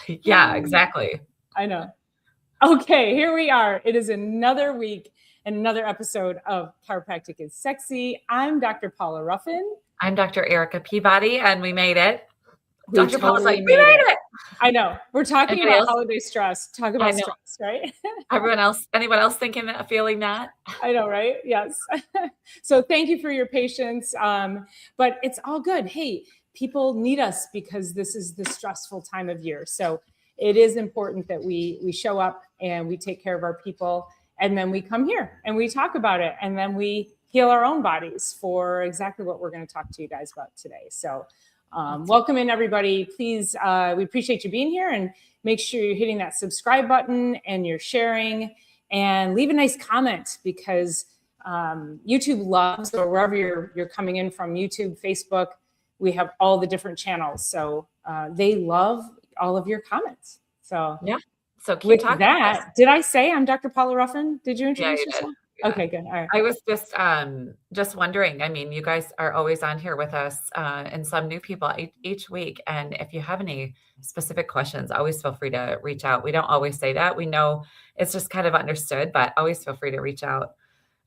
Yeah, exactly. I know. Okay, here we are. It is another week and another episode of Chiropractic Is Sexy. I'm Dr. Paula Ruffin. I'm Dr. Erica Peabody, and we made it. We Dr. Paula's totally like, we made it. I know. We're talking Anybody about else? holiday stress. Talk about stress, right? Anyone else thinking that, feeling that? I know, right? Yes. So thank you for your patience. But it's all good. Hey, people need us because this is the stressful time of year. So it is important that we show up and we take care of our people. And then we come here and we talk about it. And then we heal our own bodies for exactly what we're going to talk to you guys about today. So welcome in, everybody. Please, we appreciate you being here, and make sure you're hitting that subscribe button and you're sharing, and leave a nice comment, because YouTube loves, or wherever you're coming in from, YouTube, Facebook, we have all the different channels. So they love all of your comments. So yeah. So keep with talking. That, did I say I'm Dr. Paula Ruffin? Did you introduce yourself? Yeah. Okay, good. All right. I was just wondering, I mean, you guys are always on here with us, and some new people each week. And if you have any specific questions, always feel free to reach out. We don't always say that. We know it's just kind of understood, but always feel free to reach out.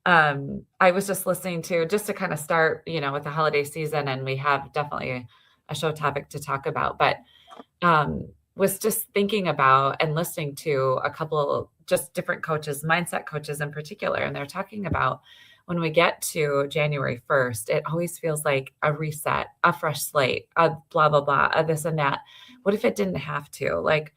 I was just listening to kind of start, with the holiday season, and we have definitely a show topic to talk about, but was just thinking about and listening to a couple just different coaches, mindset coaches in particular. And they're talking about when we get to January 1st, it always feels like a reset, a fresh slate, a blah, blah, blah, a this and that. What if it didn't have to? Like,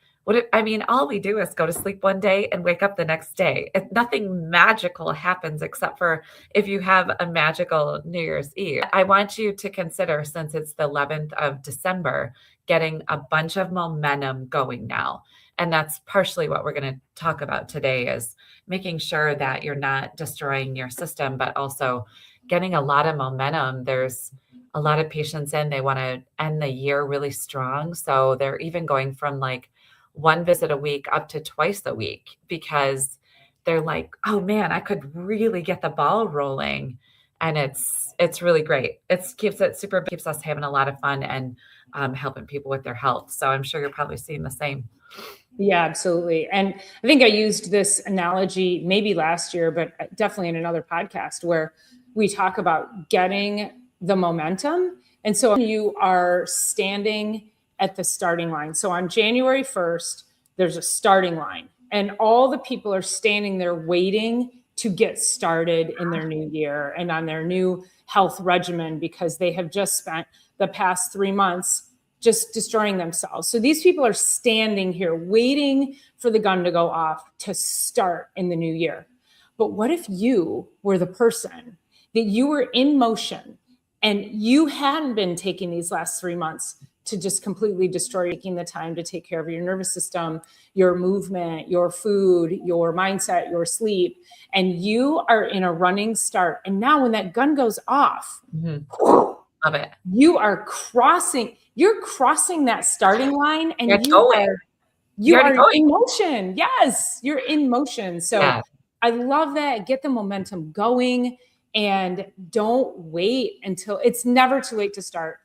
all we do is go to sleep one day and wake up the next day. Nothing magical happens except for if you have a magical New Year's Eve. I want you to consider, since it's the 11th of December, getting a bunch of momentum going now. And that's partially what we're going to talk about today, is making sure that you're not destroying your system, but also getting a lot of momentum. There's a lot of patients they want to end the year really strong. So they're even going from like one visit a week up to twice a week, because they're like, oh man, I could really get the ball rolling. And it's really great. It keeps us having a lot of fun and helping people with their health. So I'm sure you're probably seeing the same. Yeah, absolutely. And I think I used this analogy maybe last year, but definitely in another podcast, where we talk about getting the momentum. And so you are standing at the starting line. So on January 1st, there's a starting line, and all the people are standing there waiting to get started in their new year and on their new health regimen, because they have just spent the past 3 months just destroying themselves. So these people are standing here waiting for the gun to go off to start in the new year. But what if you were the person that you were in motion and you hadn't been taking these last 3 months to just completely destroy, taking the time to take care of your nervous system, your movement, your food, your mindset, your sleep, and you are in a running start. And now when that gun goes off, love it. You're crossing that starting line, and you are in motion. Yes, you're in motion. So yeah. I love that. Get the momentum going, and don't wait until it's never too late to start.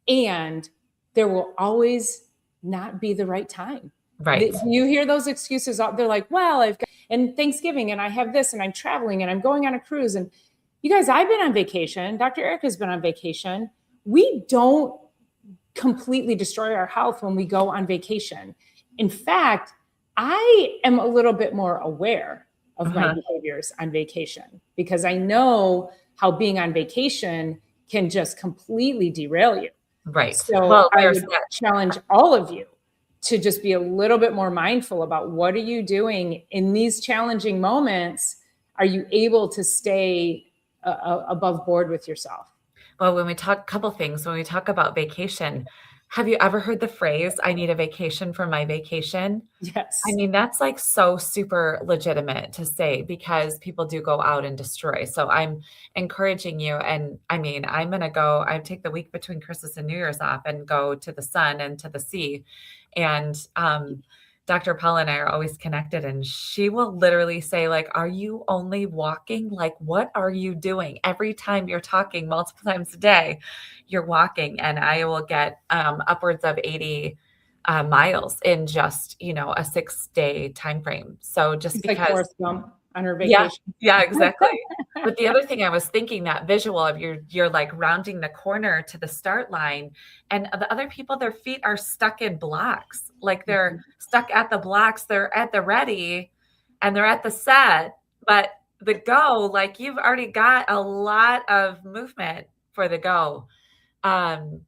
And there will always not be the right time. Right. You hear those excuses. They're like, well, I've got and Thanksgiving, and I have this, and I'm traveling, and I'm going on a cruise. And you guys, I've been on vacation. Dr. Erica's been on vacation. We don't completely destroy our health when we go on vacation. In fact, I am a little bit more aware of my behaviors on vacation, because I know how being on vacation can just completely derail you. Right. So I would challenge all of you to just be a little bit more mindful about what are you doing in these challenging moments. Are you able to stay above board with yourself? Well, when we talk about vacation, have you ever heard the phrase, I need a vacation from my vacation? Yes. I mean, that's like so super legitimate to say, because people do go out and destroy. So I'm encouraging you. And I mean, I take the week between Christmas and New Year's off and go to the sun and to the sea. And Dr. Paula and I are always connected, and she will literally say, like, are you only walking? Like, what are you doing? Every time you're talking multiple times a day, you're walking. And I will get upwards of 80 miles in just, a 6-day time frame. So just It's like because, Forrest Gump on her yeah, vacation. yeah, exactly. But the other thing I was thinking, that visual of you're like rounding the corner to the start line, and the other people, their feet are stuck in blocks. Like they're stuck at the blocks, they're at the ready and they're at the set, but the go, like you've already got a lot of movement for the go. Um,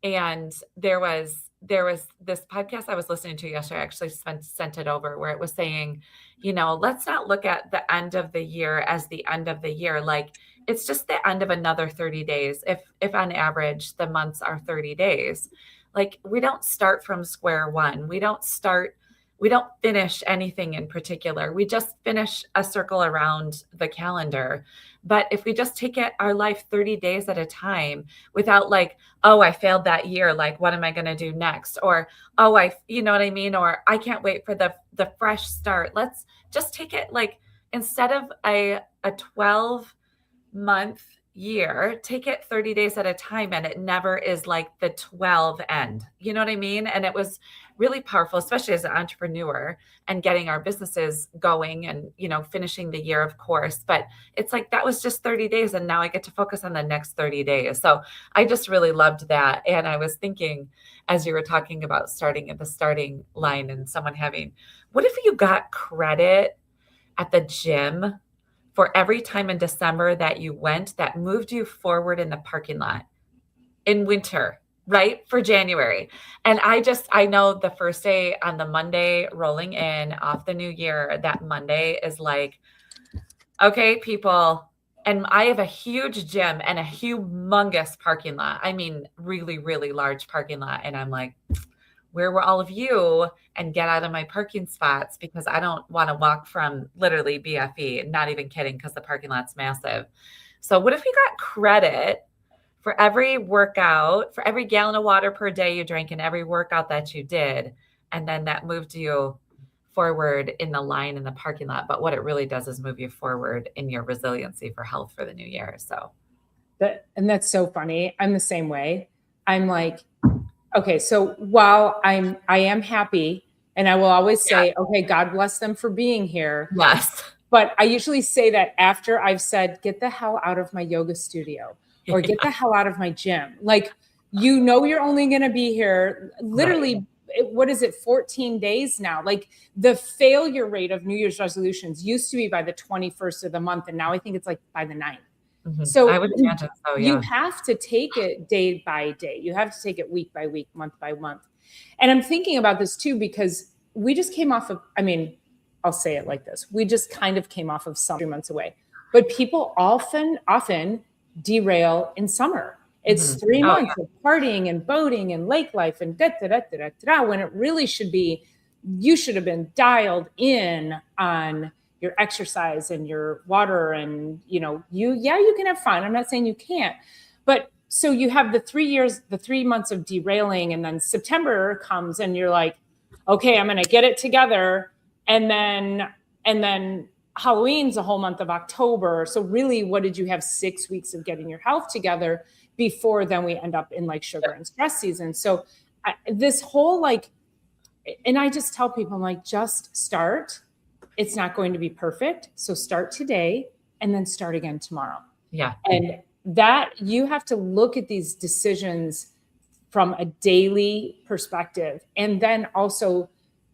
and there was this podcast I was listening to yesterday. I actually sent it over, where it was saying, let's not look at the end of the year as the end of the year. Like it's just the end of another 30 days. If on average the months are 30 days, like we don't start from square one. We don't finish anything in particular. We just finish a circle around the calendar. But if we just take our life 30 days at a time without like, oh, I failed that year, like what am I going to do next? Or, oh, you know what I mean? Or I can't wait for the fresh start. Let's just take it like, instead of a 12-month year, take it 30 days at a time, and it never is like the 12 end. You know what I mean? And it was really powerful, especially as an entrepreneur and getting our businesses going and, finishing the year, of course. But it's like that was just 30 days. And now I get to focus on the next 30 days. So I just really loved that. And I was thinking, as you were talking about starting at the starting line and someone what if you got credit at the gym for every time in December that you went that moved you forward in the parking lot in winter, right? For January. And I know the first day, on the Monday rolling in off the new year, that Monday is like, okay, people. And I have a huge gym and a humongous parking lot. I mean, really, really large parking lot. And I'm like, where were all of you? And get out of my parking spots, because I don't want to walk from literally BFE, not even kidding, because the parking lot's massive. So what if you got credit for every workout, for every gallon of water per day you drank and every workout that you did, and then that moved you forward in the line in the parking lot? But what it really does is move you forward in your resiliency for health for the new year. So that's so funny. I'm the same way. I'm like, okay, so while I am happy, and I will always say, okay, God bless them for being here. Yes. But I usually say that after I've said, get the hell out of my yoga studio, or get the hell out of my gym. Like, you're only going to be here literally, right. What is it, 14 days now? Like the failure rate of New Year's resolutions used to be by the 21st of the month. And now I think it's like by the 9th. Mm-hmm. So I would imagine so, yeah. You have to take it day by day. You have to take it week by week, month by month. And I'm thinking about this too, because we just came off of, I'll say it like this. We just kind of came off of 3 months away, but people often derail in summer. It's 3 months of partying and boating and lake life and when it really should be, you should have been dialed in on your exercise and your water, and you can have fun. I'm not saying you can't, but so you have the 3 months of derailing, and then September comes and you're like, okay, I'm going to get it together. And then Halloween's a whole month of October. So really, what did you have? 6 weeks of getting your health together before then we end up in like sugar and stress season. So this whole and I just tell people, I'm like, just start. It's not going to be perfect. So start today and then start again tomorrow. Yeah. And that you have to look at these decisions from a daily perspective, and then also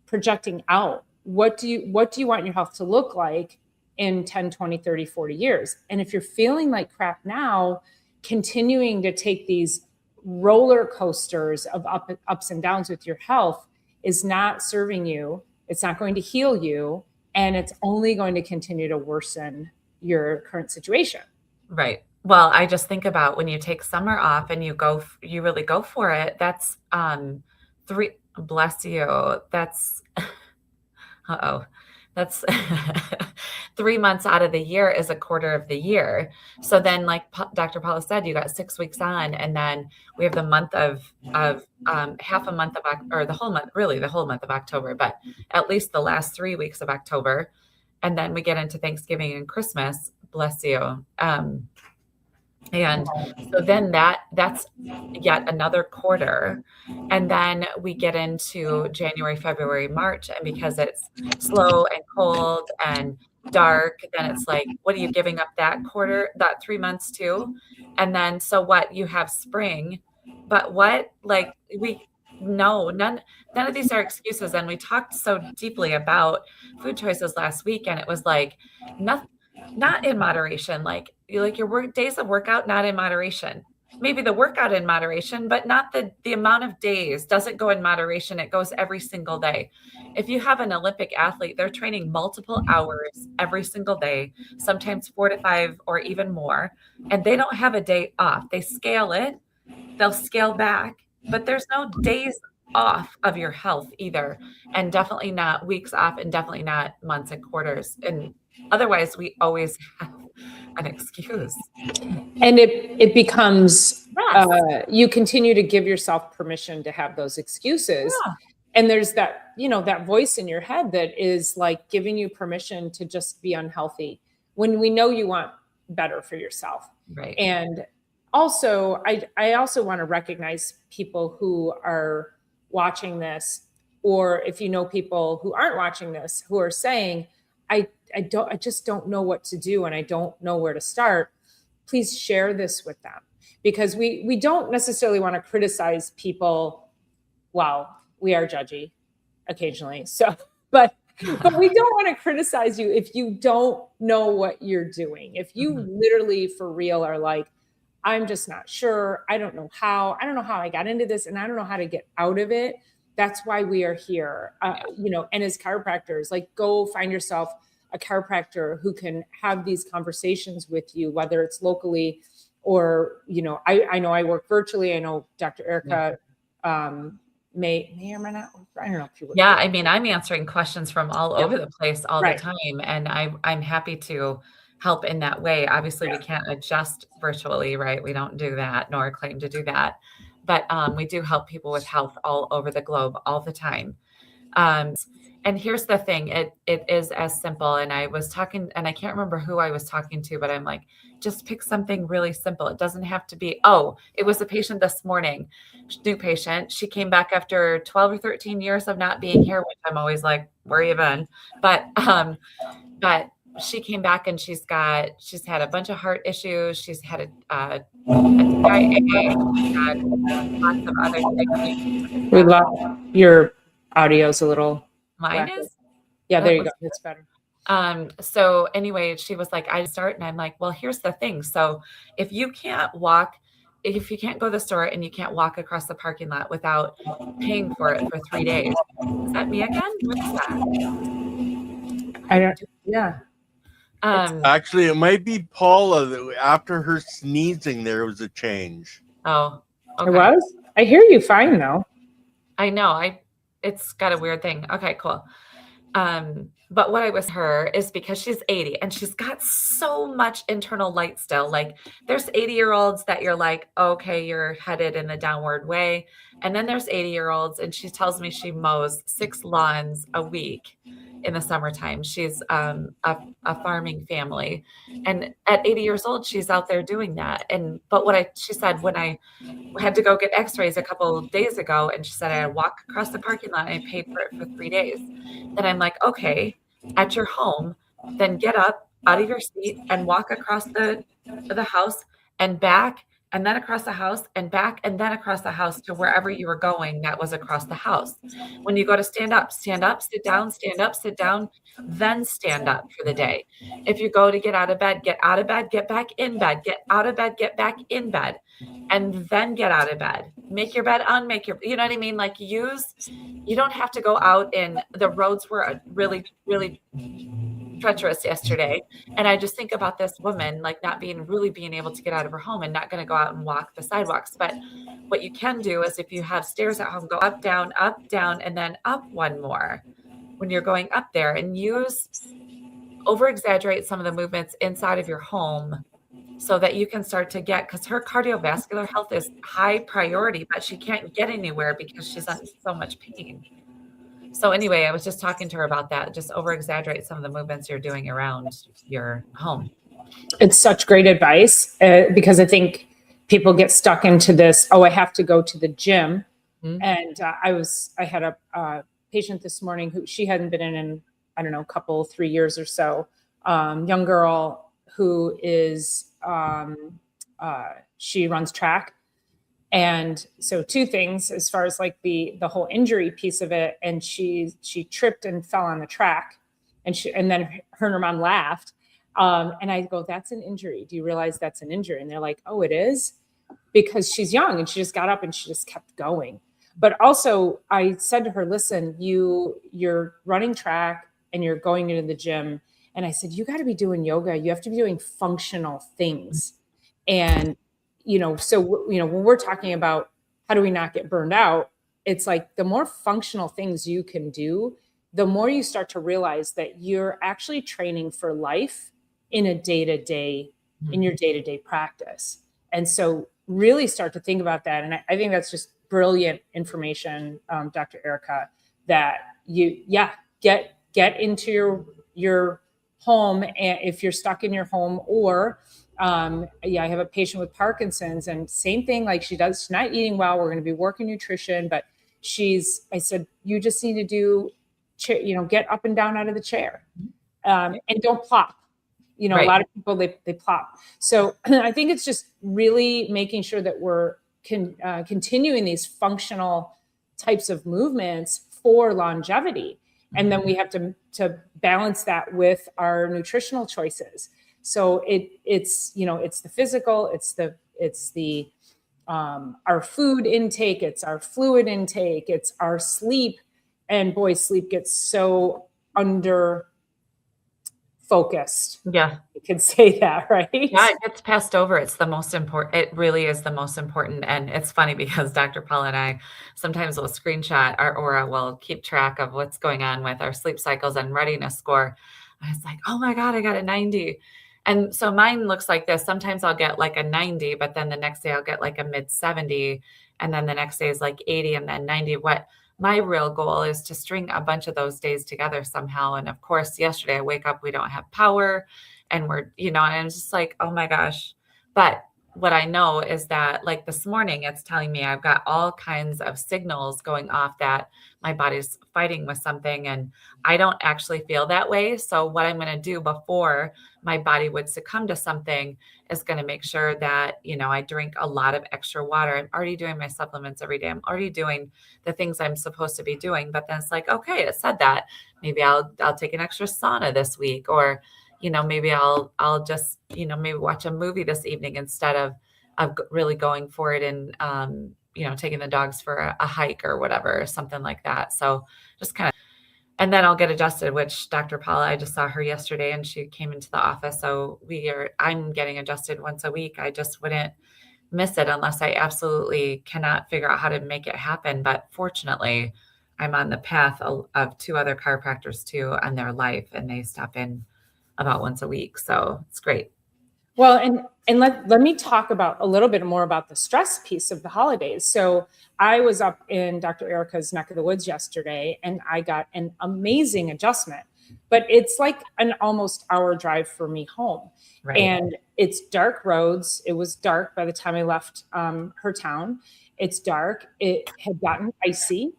projecting out. What do you want your health to look like in 10, 20, 30, 40 years? And if you're feeling like crap now, continuing to take these roller coasters of ups and downs with your health is not serving you. It's not going to heal you. And it's only going to continue to worsen your current situation. Right. Well, I just think about when you take summer off and you really go for it. That's bless you. That's, that's 3 months out of the year is a quarter of the year. So then, like Dr. Paula said, you got 6 weeks on, and then we have the month of half a month or the whole month, really the whole month of October, but at least the last 3 weeks of October. And then we get into Thanksgiving and Christmas, bless you. And so then that's yet another quarter. And then we get into January, February, March. And because it's slow and cold and dark, then it's like, what are you giving up that quarter, that 3 months to? And then so what? You have spring, but what? Like we no, none of these are excuses. And we talked so deeply about food choices last week, and it was like nothing, not in moderation. Like your work days of workout, not in moderation. Maybe the workout in moderation, but not the amount of days doesn't go in moderation. It goes every single day. If you have an Olympic athlete, they're training multiple hours every single day, sometimes 4 to 5 or even more, and they don't have a day off. They scale it, they'll scale back, but there's no days off of your health either, and definitely not weeks off, and definitely not months and quarters. And otherwise, we always have an excuse. And it becomes, Yes. you continue to give yourself permission to have those excuses. Yeah. And there's that, that voice in your head that is like giving you permission to just be unhealthy when we know you want better for yourself. Right. And also, I also want to recognize people who are watching this, or if you know people who aren't watching this, who are saying, I just don't know what to do, and I don't know where to start. Please share this with them, because we don't necessarily want to criticize people. Well, we are judgy occasionally. So, but we don't want to criticize you if you don't know what you're doing. If you literally for real are like, I'm just not sure. I don't know how I got into this, and I don't know how to get out of it. That's why we are here. And as chiropractors, like, go find yourself a chiropractor who can have these conversations with you, whether it's locally or, I know I work virtually. I know Dr. Erica may or may not. I don't know if you would. Yeah. I mean, I'm answering questions from all over the place all Right. the time. And I'm happy to help in that way. Obviously, we can't adjust virtually, right? We don't do that, nor claim to do that. But we do help people with health all over the globe all the time. And here's the thing, it is as simple. And I was talking, and I can't remember who I was talking to, but I'm like, just pick something really simple. It doesn't have to be, it was a patient this morning, new patient. She came back after 12 or 13 years of not being here, which I'm always like, where you been? But she came back, and she's had a bunch of heart issues. She's had a TIA, she's had lots of other things. We love your audio's a little. Mine is? Yeah, there you go. It's better. So anyway, she was like, I start, and I'm like, well, here's the thing. So if you can't go to the store and you can't walk across the parking lot without paying for it for 3 days, is that me again? What is that? I don't, yeah. Actually, it might be Paula. After her sneezing, there was a change. Oh, okay. It was? I hear you fine though. I know. It's got a weird thing. Okay, cool. But what I was her is because she's 80 and she's got so much internal light still. Like, there's 80-year-olds that you're like, okay, you're headed in the downward way. And then there's 80-year-olds, and she tells me she mows 6 lawns a week in the summertime. She's a farming family. And at 80 years old, she's out there doing that. But she said, when I had to go get x-rays a couple of days ago, and she said, I walk across the parking lot and I paid for it for 3 days. Then I'm like, okay, at your home, then get up out of your seat and walk across the house and back, and then across the house and back, and then across the house to wherever you were going that was across the house. When you go to stand up, sit down, stand up, sit down, then stand up for the day. If you go to get out of bed, get back in bed, get out of bed, get back in bed, and then get out of bed. Make your bed, you know what I mean? Like, you don't have to go out in the roads were really, really treacherous yesterday. And I just think about this woman, like, not being able to get out of her home and not going to go out and walk the sidewalks. But what you can do is, if you have stairs at home, go up, down, and then up one more when you're going up there, and over exaggerate some of the movements inside of your home so that you can start to because her cardiovascular health is high priority, but she can't get anywhere because she's in so much pain. So anyway, I was just talking to her about that. Just over exaggerate some of the movements you're doing around your home. It's such great advice because I think people get stuck into this, oh, I have to go to the gym. Mm-hmm. And I had a patient this morning who she hadn't been in, I don't know, 3 years or so, young girl who is, she runs track. And so two things as far as like the whole injury piece of it. And she tripped and fell on the track, and then her and her mom laughed. And I go, that's an injury. Do you realize that's an injury? And they're like, oh, it is? Because she's young and she just got up and she just kept going. But also I said to her, listen, you're running track and you're going into the gym. And I said, you got to be doing yoga. You have to be doing functional things. And, so, when we're talking about how do we not get burned out, it's like the more functional things you can do, the more you start to realize that you're actually training for life in a day-to-day, in your day-to-day practice. And so really start to think about that. And I think that's just brilliant information, Dr. Erica, that get into your home. And if you're stuck in your home, or I have a patient with Parkinson's, and same thing, like she's not eating well. We're going to be working nutrition, but I said, you just need to do, get up and down out of the chair, and don't plop. Right. A lot of people, they plop. So I think it's just really making sure that we're continuing these functional types of movements for longevity. And then we have to balance that with our nutritional choices. So it's the physical, it's the our food intake, it's our fluid intake, it's our sleep. And boy, sleep gets so under focused. Yeah. You can say that, right? Yeah, it gets passed over. It's the most important. It really is the most important. And it's funny because Dr. Paula and I sometimes will screenshot or we'll keep track of what's going on with our sleep cycles and readiness score. And it's like, oh my God, I got a 90. And so mine looks like this. Sometimes I'll get like a 90, but then the next day I'll get like a mid 70. And then the next day is like 80 and then 90. What my real goal is to string a bunch of those days together somehow. And of course, yesterday I wake up, we don't have power, and we're, and I'm just like, oh my gosh. But what I know is that like this morning, it's telling me I've got all kinds of signals going off that my body's fighting with something, and I don't actually feel that way. So what I'm going to do before my body would succumb to something is going to make sure that, I drink a lot of extra water. I'm already doing my supplements every day. I'm already doing the things I'm supposed to be doing. But then it's like, okay, it said that. Maybe I'll take an extra sauna this week, or, maybe I'll just, maybe watch a movie this evening instead of really going for it and, taking the dogs for a hike or whatever, or something like that. So just kind of, and then I'll get adjusted, which Dr. Paula, I just saw her yesterday and she came into the office. So I'm getting adjusted once a week. I just wouldn't miss it unless I absolutely cannot figure out how to make it happen. But fortunately, I'm on the path of two other chiropractors too on their life, and they stop in about once a week. So it's great. Well, and let me talk about a little bit more about the stress piece of the holidays. So I was up in Dr. Erica's neck of the woods yesterday, and I got an amazing adjustment, but it's like an almost hour drive for me home. Right. And it's dark roads. It was dark by the time I left her town. It's dark. It had gotten icy.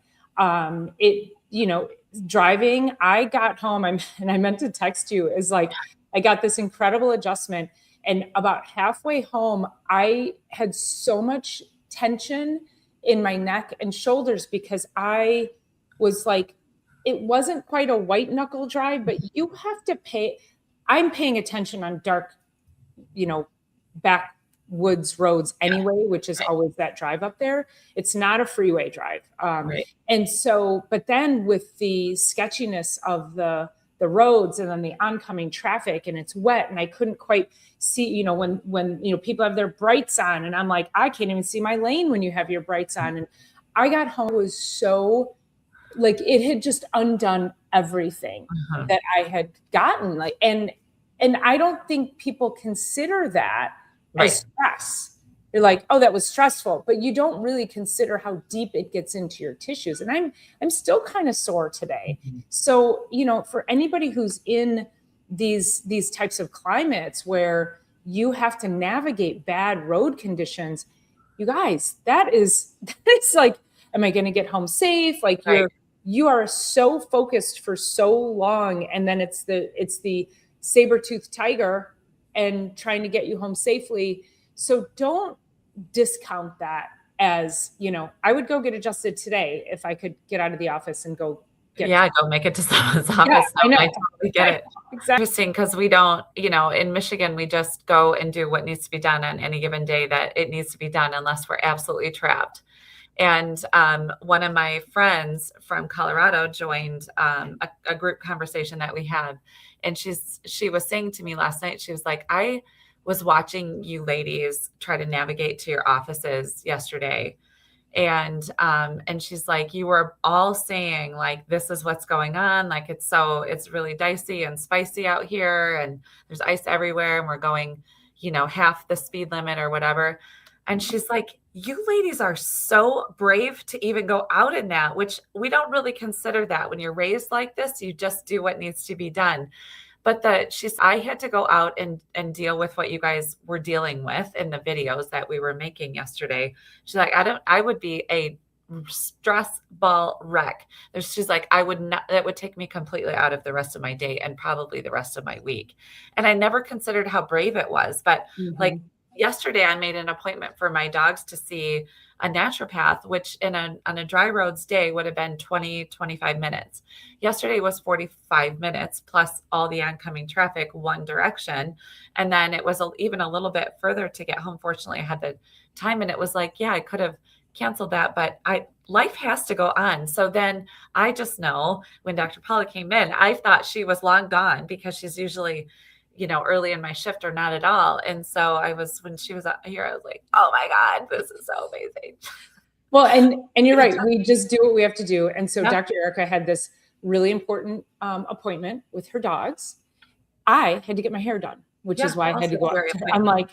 Driving, I got home, and I meant to text you, is like, I got this incredible adjustment. And about halfway home, I had so much tension in my neck and shoulders because I was like, it wasn't quite a white knuckle drive, but you have to I'm paying attention on dark, backwoods roads anyway, which is always that drive up there. It's not a freeway drive. Right. And so, but then with the sketchiness of the roads and then the oncoming traffic, and it's wet, and I couldn't quite see, when people have their brights on, and I'm like, I can't even see my lane when you have your brights on. And I got home, it was so like, it had just undone everything that I had gotten, like, and I don't think people consider that as stress. They're like, oh, that was stressful, but you don't really consider how deep it gets into your tissues. And I'm still kind of sore today. Mm-hmm. So, for anybody who's in these types of climates where you have to navigate bad road conditions, you guys, that is like, am I going to get home safe? Like you are so focused for so long, and then it's the saber-toothed tiger and trying to get you home safely. So don't discount that as, I would go get adjusted today if I could get out of the office and go go make it to someone's office. I know. I totally get it. Exactly. Interesting, because we don't, in Michigan, we just go and do what needs to be done on any given day that it needs to be done, unless we're absolutely trapped. And one of my friends from Colorado joined a group conversation that we had. And she was saying to me last night, she was like, I was watching you ladies try to navigate to your offices yesterday. And she's like, you were all saying like, this is what's going on. Like, it's really dicey and spicy out here, and there's ice everywhere, and we're going, half the speed limit or whatever. And she's like, you ladies are so brave to even go out in that, which we don't really consider that. When you're raised like this, you just do what needs to be done. But I had to go out and deal with what you guys were dealing with in the videos that we were making yesterday. She's like, I would be a stress ball wreck. She's like, that would take me completely out of the rest of my day and probably the rest of my week. And I never considered how brave it was. But like yesterday, I made an appointment for my dogs to see a naturopath, which on a dry roads day would have been 20, 25 minutes. Yesterday was 45 minutes plus all the oncoming traffic one direction. And then it was even a little bit further to get home. Fortunately, I had the time, and it was like, I could have canceled that, but life has to go on. So then I just know when Dr. Paula came in, I thought she was long gone, because she's usually early in my shift or not at all. And so when she was here, I was like, oh my God, this is so amazing. Well, and you're right. We just do what we have to do. And so Dr. Erica had this really important appointment with her dogs. I had to get my hair done, which is why I had to go out. I'm like,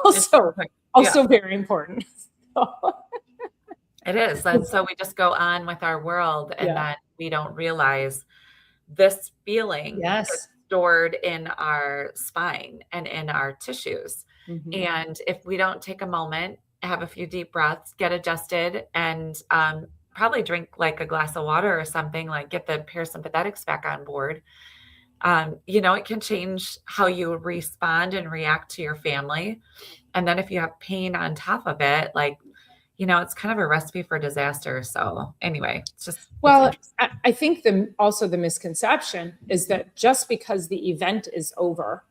also very important. It is. And so we just go on with our world, and then we don't realize this feeling is stored in our spine and in our tissues. And if we don't take a moment, have a few deep breaths, get adjusted, and probably drink like a glass of water or something, like get the parasympathetics back on board, it can change how you respond and react to your family. And then if you have pain on top of it, like, it's kind of a recipe for disaster. So anyway, it's just, I think also the misconception is that just because the event is over,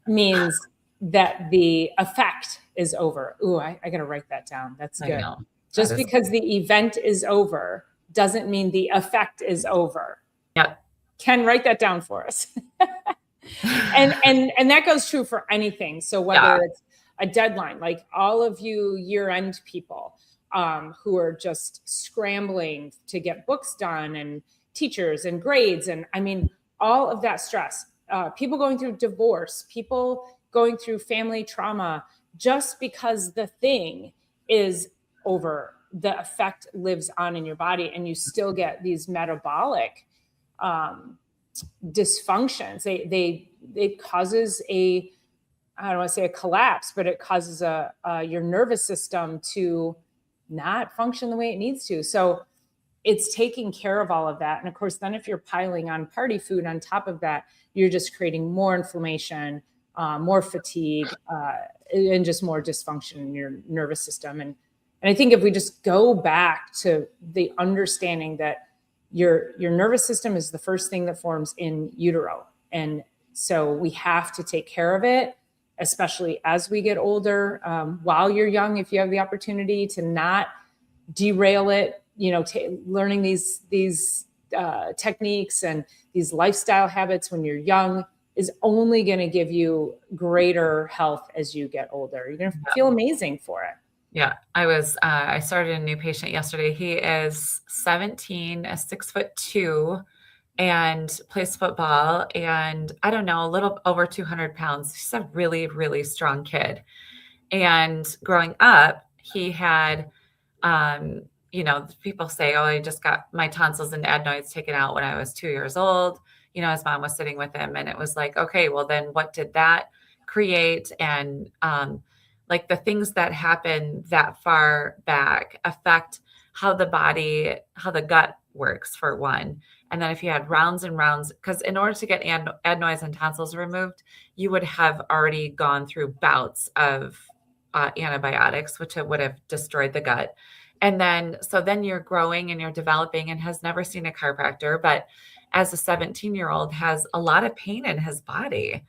means that the effect is over. Ooh, I got to write that down. That's good. Just because the event is over doesn't mean the effect is over. Yep. Ken, write that down for us. and that goes true for anything. So whether it's a deadline, like all of you year-end people who are just scrambling to get books done, and teachers and grades. And I mean, all of that stress, people going through divorce, people going through family trauma, just because the thing is over, the effect lives on in your body, and you still get these metabolic dysfunctions. It causes I don't want to say a collapse, but it causes your nervous system to not function the way it needs to. So it's taking care of all of that. And of course, then if you're piling on party food on top of that, you're just creating more inflammation, more fatigue, and just more dysfunction in your nervous system. And I think if we just go back to the understanding that your nervous system is the first thing that forms in utero. And so we have to take care of it, especially as we get older, while you're young, if you have the opportunity to not derail it, learning these techniques and these lifestyle habits when you're young is only going to give you greater health as you get older. You're going to feel amazing for it. Yeah. I started a new patient yesterday. He is 17, 6'2", and plays football, and I don't know, a little over 200 pounds. He's a really, really strong kid. And growing up, he had, people say, oh, I just got my tonsils and adenoids taken out when I was 2 years old. His mom was sitting with him, and it was like, okay, well then what did that create? And like the things that happen that far back affect how the gut works, for one. And then if you had rounds and rounds, because in order to get adenoids and tonsils removed, you would have already gone through bouts of antibiotics, which would have destroyed the gut. And then, so then you're growing and you're developing and has never seen a chiropractor, but as a 17-year-old has a lot of pain in his body.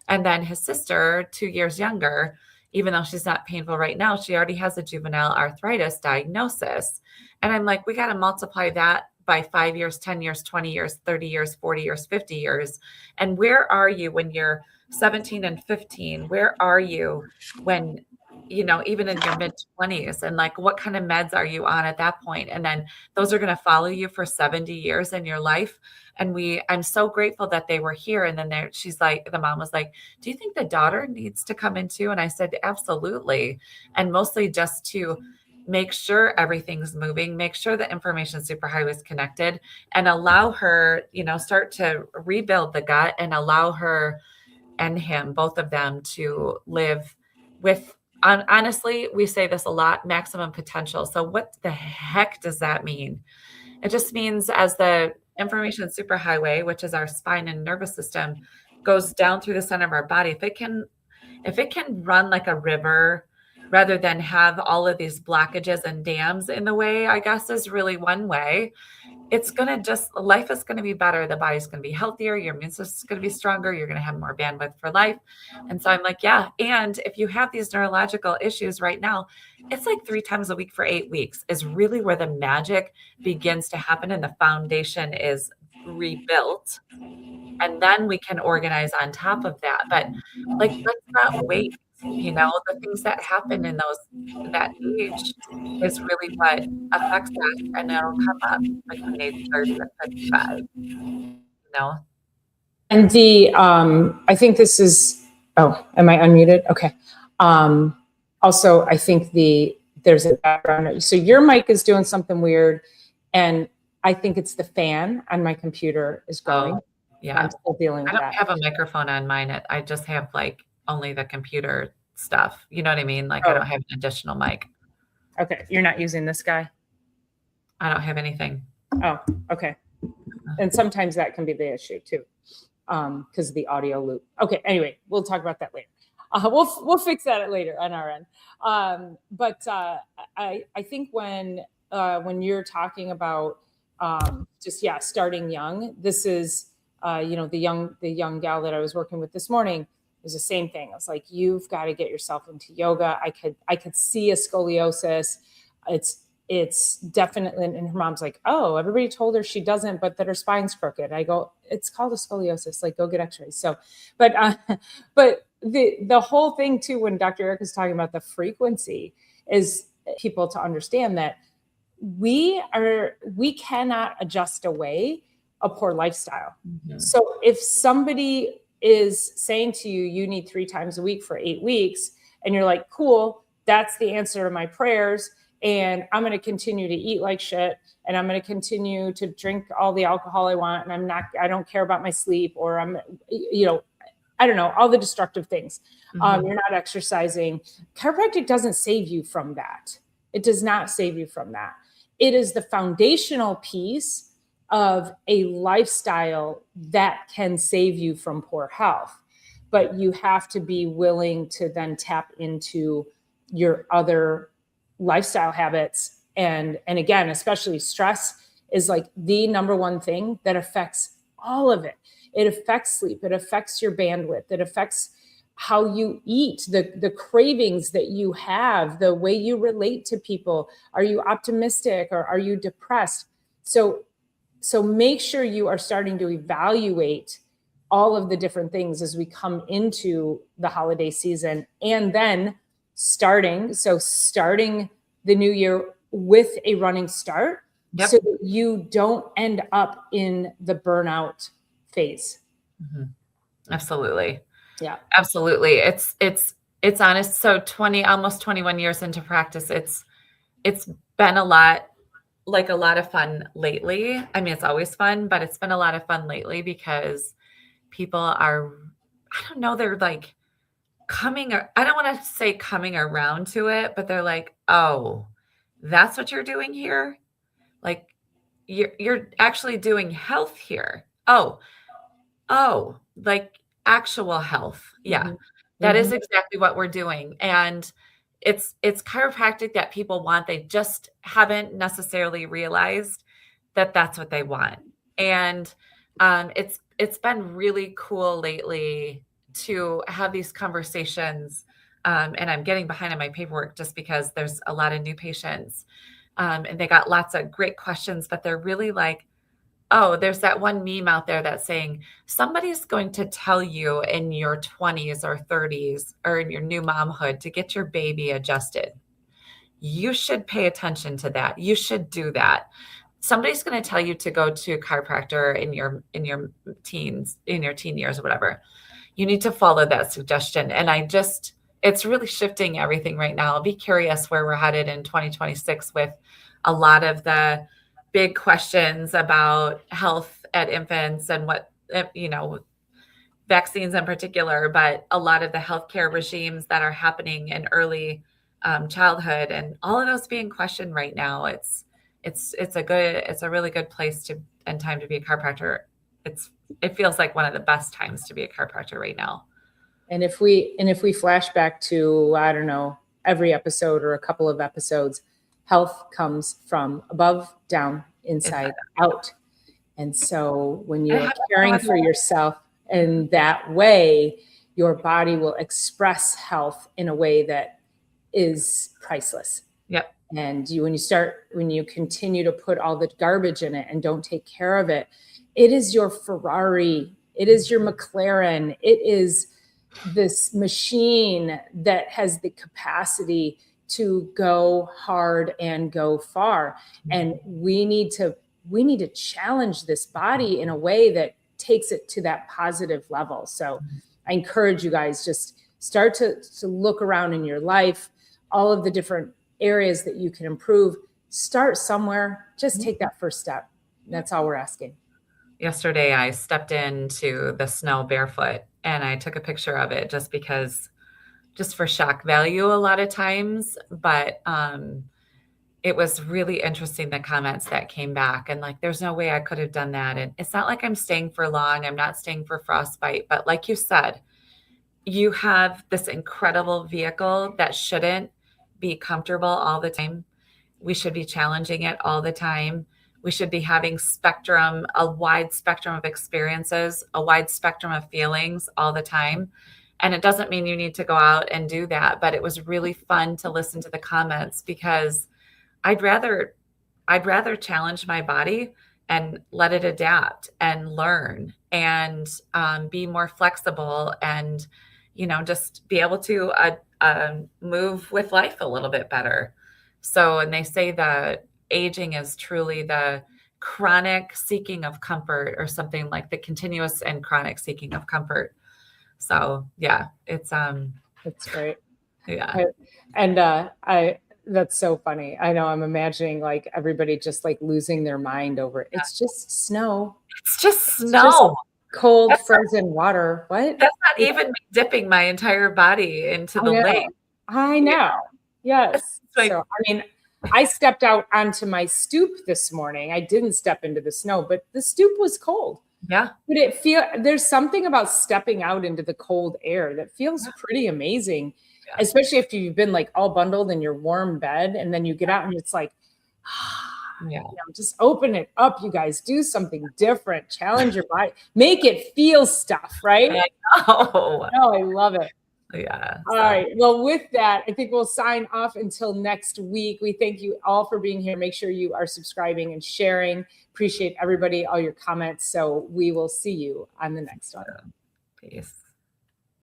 And then his sister, 2 years younger, even though she's not painful right now, she already has a juvenile arthritis diagnosis. And I'm like, we got to multiply that by 5 years, 10 years, 20 years, 30 years, 40 years, 50 years. And where are you when you're 17 and 15? Where are you when, even in your mid 20s, and like, what kind of meds are you on at that point? And then those are going to follow you for 70 years in your life. And I'm so grateful that they were here. And then the mom was like, do you think the daughter needs to come in too? And I said, absolutely. And mostly just to make sure everything's moving, make sure the information superhighway is connected, and allow her, start to rebuild the gut, and allow her and him, both of them, to live with, honestly, we say this a lot, maximum potential. So what the heck does that mean? It just means as the information superhighway, which is our spine and nervous system, goes down through the center of our body, if it can run like a river rather than have all of these blockages and dams in the way, I guess is really one way. Life is going to be better. The body's going to be healthier. Your immune system's going to be stronger. You're going to have more bandwidth for life. And so I'm like, yeah. And if you have these neurological issues right now, it's like 3 times a week for 8 weeks is really where the magic begins to happen. And the foundation is rebuilt. And then we can organize on top of that. But like, let's not wait. The things that happen in that age is really what affects us, and it'll come up between age 30 and 55. And I think this is, am I unmuted? Okay. Also, I think there's a background. So your mic is doing something weird, and I think it's the fan on my computer is going. Oh, yeah. I'm still dealing with that. I don't have a microphone on mine. I just have like only the computer stuff. You know what I mean? Like I don't have an additional mic. Okay. You're not using this guy? I don't have anything. Oh, okay. And sometimes that can be the issue too, because of the audio loop. Okay. Anyway, we'll talk about that later. We'll fix that later on our end. But I think when you're talking about starting young, this is the young gal that I was working with this morning. It was the same thing. I was like, you've got to get yourself into yoga. I could see a scoliosis. It's definitely, and her mom's like, oh, everybody told her she doesn't, but that her spine's crooked. I go, it's called a scoliosis. Like, go get x-rays. So, but the whole thing too, when Dr. Eric is talking about the frequency, is people to understand that we cannot adjust away a poor lifestyle. Mm-hmm. So if somebody is saying to you, you need 3 times a week for 8 weeks, and you're like, cool, that's the answer to my prayers, and I'm going to continue to eat like shit, and I'm going to continue to drink all the alcohol I want, and I don't care about my sleep, or I don't know, all the destructive things. Mm-hmm. You're not exercising. Chiropractic doesn't save you from that. It does not save you from that. It is the foundational piece of a lifestyle that can save you from poor health. But you have to be willing to then tap into your other lifestyle habits. And again, especially stress is like the number one thing that affects all of it. It affects sleep. It affects your bandwidth. It affects how you eat, the cravings that you have, the way you relate to people. Are you optimistic or are you depressed? So make sure you are starting to evaluate all of the different things as we come into the holiday season, and then starting the new year with a running start. Yep. So that you don't end up in the burnout phase. Mm-hmm. Absolutely. Yeah, absolutely. It's honest. So almost 21 years into practice, it's been a lot like a lot of fun lately. I mean, it's always fun, but it's been a lot of fun lately because people are, I don't know, they're like I don't want to say coming around to it, but they're like, oh, that's what you're doing here? Like you're actually doing health here. Oh, like actual health. Yeah. Mhm. That is Mhm. exactly what we're doing. And it's chiropractic that people want. They just haven't necessarily realized that that's what they want. And it's been really cool lately to have these conversations. And I'm getting behind on my paperwork just because there's a lot of new patients. And they got lots of great questions, but they're really like, oh, there's that one meme out there that's saying somebody's going to tell you in your 20s or 30s or in your new momhood to get your baby adjusted. You should pay attention to that. You should do that. Somebody's going to tell you to go to a chiropractor in your teens, in your teen years or whatever. You need to follow that suggestion. And it's really shifting everything right now. I'll be curious where we're headed in 2026 with a lot of the big questions about health at infants and what, vaccines in particular, but a lot of the healthcare regimes that are happening in early childhood and all of those being questioned right now. It's a really good place and time to be a chiropractor. It feels like one of the best times to be a chiropractor right now. And if we flash back to, I don't know, every episode or a couple of episodes, health comes from above, down, inside, out. And so when you're caring for yourself in that way, your body will express health in a way that is priceless. Yep. And when you continue to put all the garbage in it and don't take care of it, it is your Ferrari, it is your McLaren, it is this machine that has the capacity to go hard and go far. And we need to challenge this body in a way that takes it to that positive level. So I encourage you guys, just start to look around in your life, all of the different areas that you can improve. Start somewhere, just take that first step. That's all we're asking. Yesterday, I stepped into the snow barefoot and I took a picture of it just for shock value a lot of times. But it was really interesting, the comments that came back, and like, there's no way I could have done that. And it's not like I'm staying for long. I'm not staying for frostbite. But like you said, you have this incredible vehicle that shouldn't be comfortable all the time. We should be challenging it all the time. We should be having a wide spectrum of experiences, a wide spectrum of feelings all the time. And it doesn't mean you need to go out and do that, but it was really fun to listen to the comments because I'd rather challenge my body and let it adapt and learn and be more flexible and, just be able to move with life a little bit better. So, and they say that aging is truly the chronic seeking of comfort, or something like the continuous and chronic seeking of comfort. So yeah, it's That's great. yeah. That's so funny. I know, I'm imagining like everybody just like losing their mind over it. It's just snow. It's just snow. Cold, frozen water. What? That's not even me dipping my entire body into the lake. I know. Yes. Like, so, I mean, I stepped out onto my stoop this morning. I didn't step into the snow, but the stoop was cold. Yeah. But there's something about stepping out into the cold air that feels pretty amazing, especially if you've been like all bundled in your warm bed and then you get out and it's like, just open it up, you guys. Do something different. Challenge your body. Make it feel stuff, right? I know. No, I love it. Yeah. All right. Well, with that, I think we'll sign off until next week. We thank you all for being here. Make sure you are subscribing and sharing. Appreciate everybody, all your comments. So we will see you on the next one. Peace.